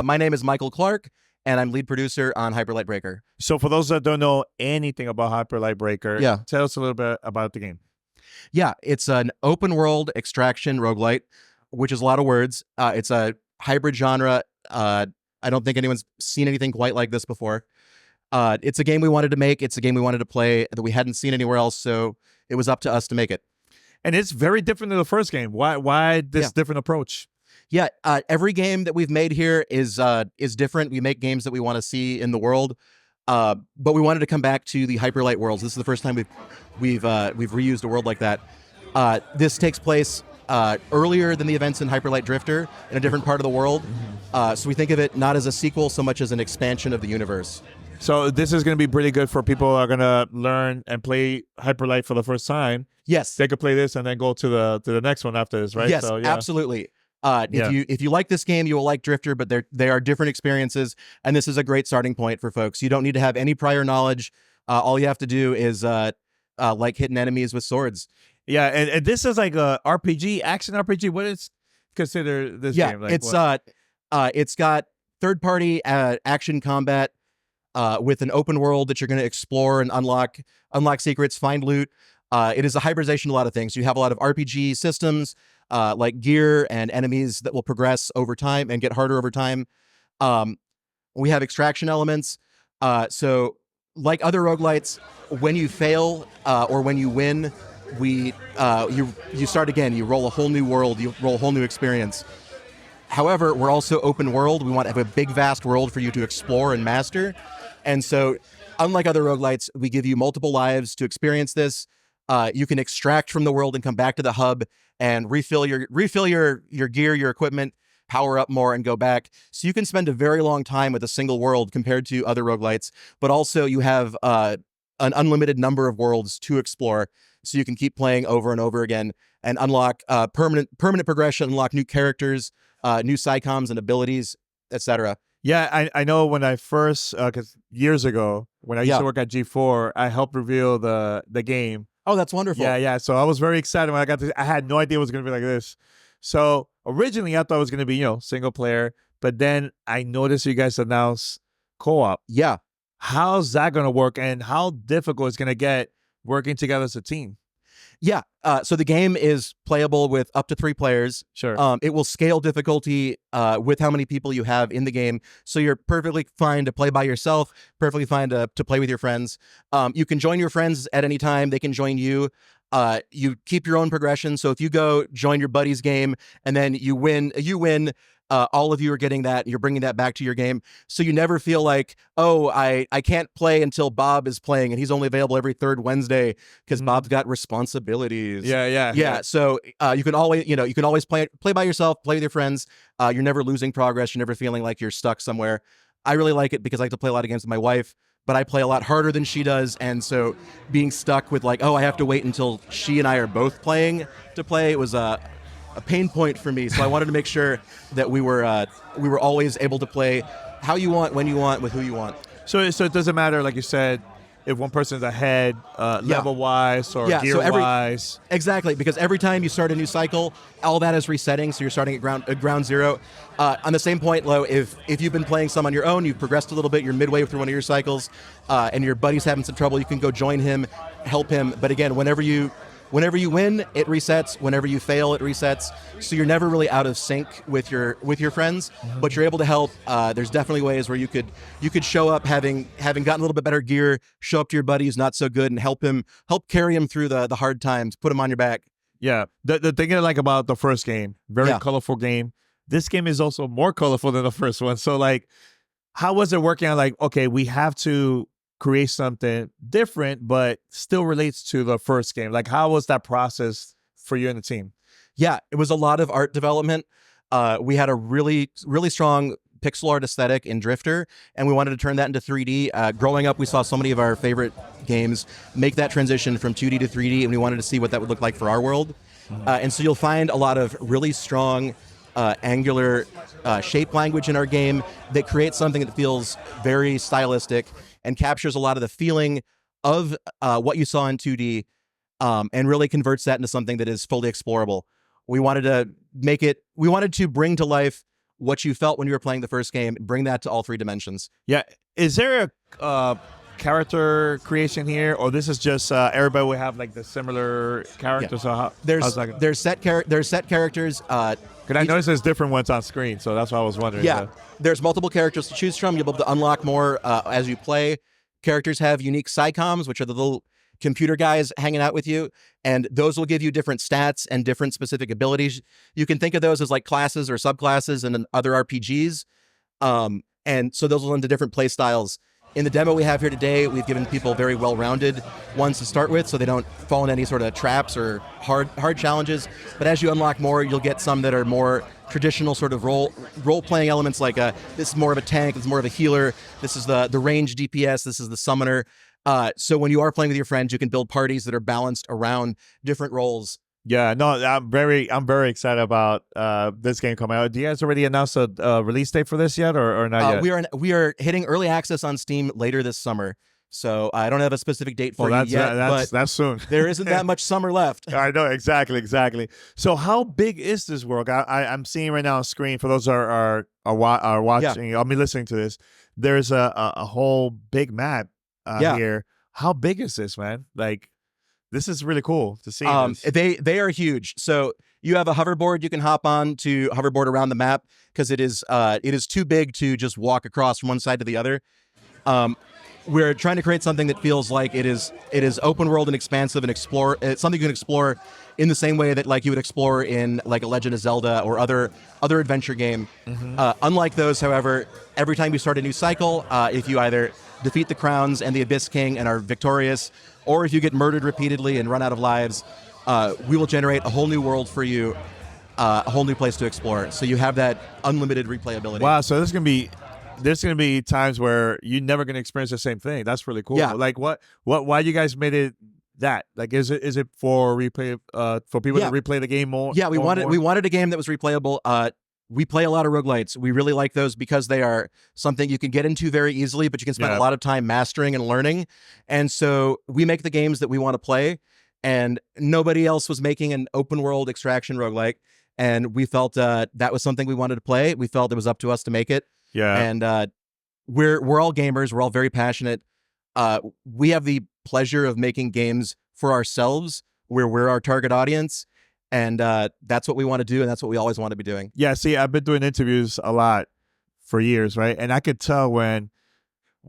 My name is Michael Clark, and I'm lead producer on Hyper Light Breaker. So for those that don't know anything about Hyper Light Breaker, tell us a little bit about the game. Yeah, it's an open world extraction roguelite, which is a lot of words. It's a hybrid genre. I don't think anyone's seen anything quite like this before. It's a game we wanted to make. It's a game we wanted to play that we hadn't seen anywhere else, so it was up to us to make it. And it's very different than the first game. Why this different approach? Yeah, every game that we've made here is different. We make games that we want to see in the world, but we wanted to come back to the Hyperlight worlds. This is the first time we've reused a world like that. This takes place earlier than the events in Hyperlight Drifter, in a different part of the world. So we think of it not as a sequel so much as an expansion of the universe. So this is going to be pretty good for people who are going to learn and play Hyperlight for the first time. Yes, they could play this and then go to the next one after this, right? Yes, so, absolutely. If you like this game, you will like Drifter, but they are different experiences, and this is a great starting point for folks. You don't need to have any prior knowledge. All you have to do is like hitting enemies with swords. Yeah, and this is like a RPG, action RPG. What is considered this game? Like, it's got third-party action combat with an open world that you're going to explore and unlock secrets, find loot. It is a hybridization of a lot of things. You have a lot of RPG systems, like gear and enemies that will progress over time and get harder over time. We have extraction elements. So like other roguelites, when you fail or when you win, you start again. You roll a whole new world. You roll a whole new experience. However, we're also open world. We want to have a big, vast world for you to explore and master. And so, unlike other roguelites, we give you multiple lives to experience this. You can extract from the world and come back to the hub and refill your gear, your equipment, power up more, and go back. So you can spend a very long time with a single world compared to other roguelites. But also, you have an unlimited number of worlds to explore. So you can keep playing over and over again and unlock permanent progression, unlock new characters, new psychoms and abilities, etc. Yeah, I know when I first, because years ago, when I used to work at G4, I helped reveal the game. Oh, that's wonderful. Yeah. So I was very excited when I got this. I had no idea it was going to be like this. So originally I thought it was going to be, single player, but then I noticed you guys announced co-op. Yeah. How's that going to work, and how difficult it's going to get working together as a team? Yeah. So the game is playable with up to 3 players. Sure. It will scale difficulty with how many people you have in the game. So you're perfectly fine to play by yourself, perfectly fine to play with your friends. You can join your friends at any time. They can join you. You keep your own progression. So if you go join your buddy's game and then you win, all of you are getting that. You're bringing that back to your game. So you never feel like, oh, I can't play until Bob is playing and he's only available every third Wednesday because Bob's got responsibilities. Yeah. So you can always play by yourself, play with your friends. You're never losing progress. You're never feeling like you're stuck somewhere. I really like it because I like to play a lot of games with my wife, but I play a lot harder than she does. And so being stuck with like, oh, I have to wait until she and I are both playing to play, it was a pain point for me. So I wanted to make sure that we were always able to play how you want, when you want, with who you want. So it doesn't matter, like you said, if one person's ahead level-wise or gear-wise. Exactly, because every time you start a new cycle, all that is resetting, so you're starting at ground zero. On the same point, though, if you've been playing some on your own, you've progressed a little bit, you're midway through one of your cycles, and your buddy's having some trouble, you can go join him, help him. But again, whenever you win, it resets. Whenever you fail, it resets. So you're never really out of sync with your friends, but you're able to help. There's definitely ways where you could show up having gotten a little bit better gear, show up to your buddy who's not so good and help carry him through the hard times, put him on your back. Yeah. The thing I like about the first game, very colorful game. This game is also more colorful than the first one. So like, how was it working on like, okay, we have to create something different, but still relates to the first game? Like, how was that process for you and the team? Yeah, it was a lot of art development. We had a really, really strong pixel art aesthetic in Drifter, and we wanted to turn that into 3D. Growing up, we saw so many of our favorite games make that transition from 2D to 3D, and we wanted to see what that would look like for our world. And so you'll find a lot of really strong angular shape language in our game that creates something that feels very stylistic and captures a lot of the feeling of what you saw in 2D and really converts that into something that is fully explorable. We wanted to bring to life what you felt when you were playing the first game, bring that to all 3 dimensions. Yeah. Is there a character creation here, or this is just everybody will have like the similar characters? Yeah. So there's set characters. Because I noticed there's different ones on screen, so that's why I was wondering. Yeah, there's multiple characters to choose from. You'll be able to unlock more as you play. Characters have unique psychoms, which are the little computer guys hanging out with you, and those will give you different stats and different specific abilities. You can think of those as like classes or subclasses in other RPGs, and so those will into different play styles. In the demo we have here today, we've given people very well-rounded ones to start with, so they don't fall in any sort of traps or hard challenges. But as you unlock more, you'll get some that are more traditional sort of role-playing elements, like this is more of a tank, this is more of a healer, this is the range DPS, this is the summoner. So when you are playing with your friends, you can build parties that are balanced around different roles. Yeah, no, I'm very excited about this game coming out. Do you guys already announce a release date for this yet, or not yet? We are hitting early access on Steam later this summer. So I don't have a specific date for you yet, but that's soon. There isn't that much summer left. I know, exactly. So how big is this world? I'm seeing right now on screen, for those are watching, yeah. I'll be listening to this. There's a whole big map here. How big is this, man? Like, this is really cool to see. They are huge. So you have a hoverboard you can hop on to hoverboard around the map, because it is too big to just walk across from one side to the other. We're trying to create something that feels like it is open world and expansive and explore. It's something you can explore in the same way that like you would explore in like a Legend of Zelda or other adventure game. Mm-hmm. Unlike those, however, every time you start a new cycle, if you either defeat the Crowns and the Abyss King and are victorious, or if you get murdered repeatedly and run out of lives, we will generate a whole new world for you, a whole new place to explore. So you have that unlimited replayability. Wow, so there's gonna be times where you're never gonna experience the same thing. That's really cool. Yeah. Like why you guys made it that? Like, is it for replay for people to replay the game more? Yeah, we wanted a game that was replayable. We play a lot of roguelites. We really like those because they are something you can get into very easily, but you can spend a lot of time mastering and learning. And so we make the games that we want to play, and nobody else was making an open world extraction roguelike. And we felt that was something we wanted to play. We felt it was up to us to make it. Yeah. And we're all gamers. We're all very passionate. We have the pleasure of making games for ourselves, where we're our target audience. And that's what we want to do, and that's what we always want to be doing. Yeah, see, I've been doing interviews a lot for years, right? And I could tell when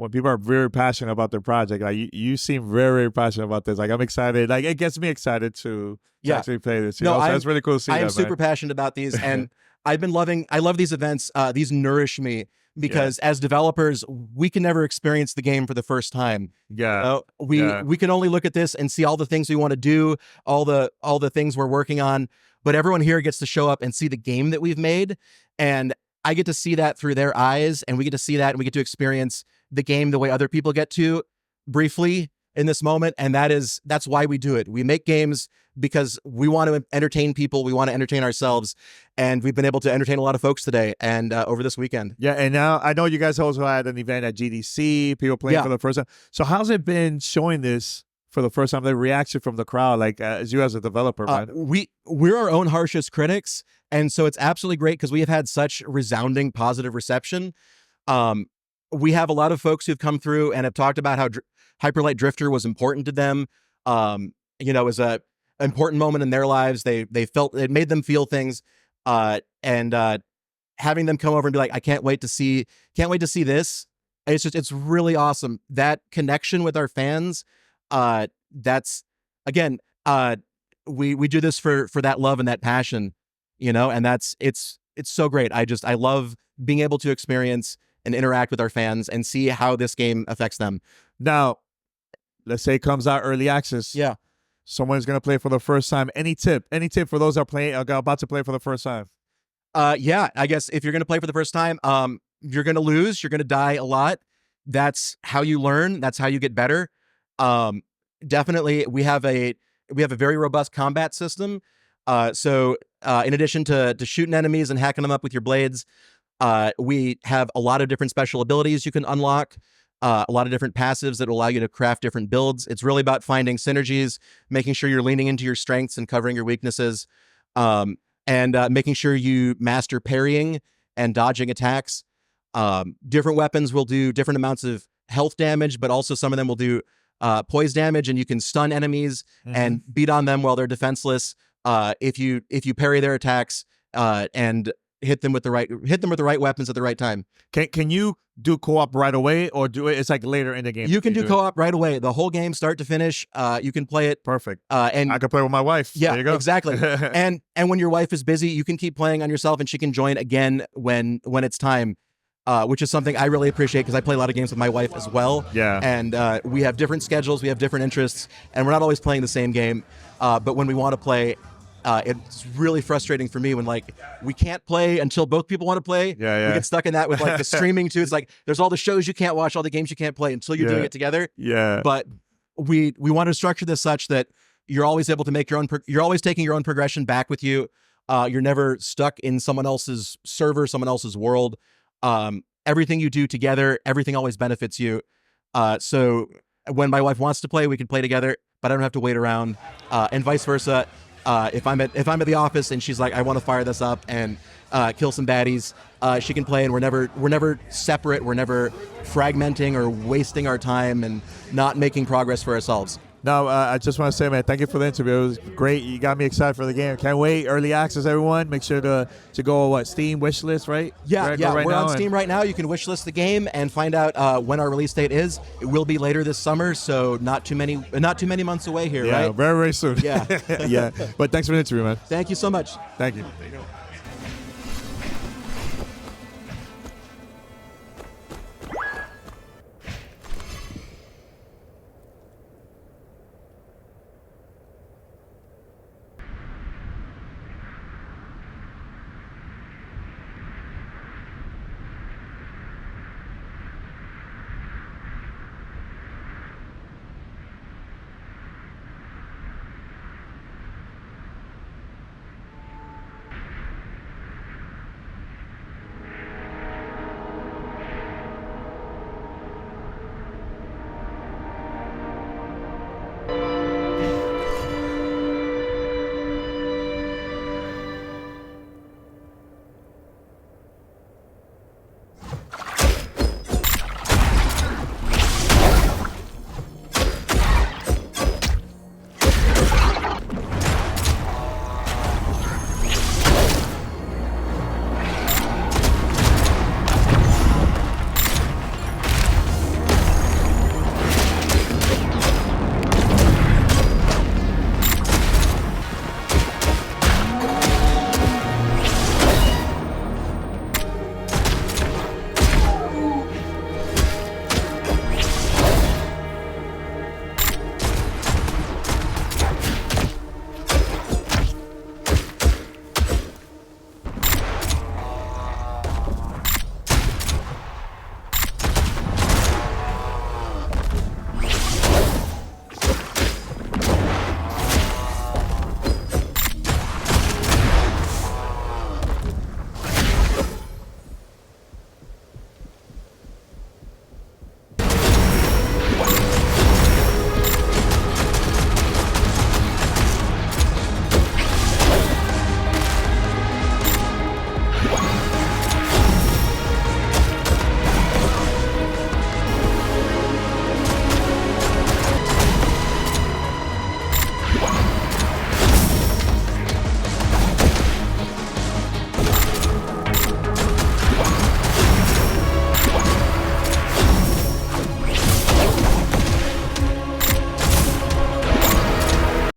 people are very passionate about their project. Like, you seem very, very passionate about this. Like, I'm excited. Like, it gets me excited to actually play this. So that's really cool to see. I am super passionate about these, and I love these events. These nourish me, because as developers, we can never experience the game for the first time. Yeah. We can only look at this and see all the things we want to do, all the things we're working on. But everyone here gets to show up and see the game that we've made. And I get to see that through their eyes, and we get to see that, and we get to experience the game the way other people get to briefly in this moment. And that's why we do it. We make games because we want to entertain people. We want to entertain ourselves. And we've been able to entertain a lot of folks today and over this weekend. Yeah. And now I know you guys also had an event at GDC, people playing for the first time. So how's it been showing this for the first time, the reaction from the crowd, like as you as a developer, man? We're our own harshest critics. And so it's absolutely great because we have had such resounding positive reception. We have a lot of folks who've come through and have talked about how Hyperlight Drifter was important to them. It was a important moment in their lives. They felt it made them feel things, and having them come over and be like, I can't wait to see this. It's really awesome. That connection with our fans. That's again, we do this for that love and that passion, and it's so great. I love being able to experience and interact with our fans and see how this game affects them. Now, let's say it comes out early access. Yeah. Someone's going to play for the first time. Any tip for those that are about to play for the first time? Yeah, I guess if you're going to play for the first time, you're going to lose. You're going to die a lot. That's how you learn. That's how you get better. Definitely, we have a very robust combat system. So in addition to shooting enemies and hacking them up with your blades, we have a lot of different special abilities you can unlock. A lot of different passives that allow you to craft different builds. It's really about finding synergies, making sure you're leaning into your strengths and covering your weaknesses, and making sure you master parrying and dodging attacks. Different weapons will do different amounts of health damage, but also some of them will do poise damage, and you can stun enemies and beat on them while they're defenseless. If you parry their attacks and hit them with the right weapons at the right time. Can you do co-op right away, or do it's like later in the game? You can do co-op right away. The whole game, start to finish. You can play it. Perfect. And I can play with my wife. Yeah, there you go. exactly. and when your wife is busy, you can keep playing on yourself, and she can join again when it's time. Which is something I really appreciate because I play a lot of games with my wife as well. Yeah. And we have different schedules, we have different interests, and we're not always playing the same game. But when we want to play, it's really frustrating for me when like we can't play until both people want to play. Yeah. We get stuck in that with like the streaming too. It's like there's all the shows you can't watch, all the games you can't play until you're doing it together. Yeah. But we want to structure this such that you're always able to make your own. You're always taking your own progression back with you. You're never stuck in someone else's server, someone else's world. Everything you do together, everything always benefits you. So when my wife wants to play, we can play together, but I don't have to wait around, and vice versa. If I'm at the office and she's like, I want to fire this up and kill some baddies, she can play, and we're never separate. We're never fragmenting or wasting our time and not making progress for ourselves. No, I just want to say, man, thank you for the interview. It was great. You got me excited for the game. Can't wait. Early access, everyone. Make sure to go, Steam wishlist, right? Yeah, Right we're now on Steam right now. You can wishlist the game and find out when our release date is. It will be later this summer, so not too many months away here, yeah, right? very, very soon. Yeah. Yeah. But thanks for the interview, man. Thank you so much. Thank you.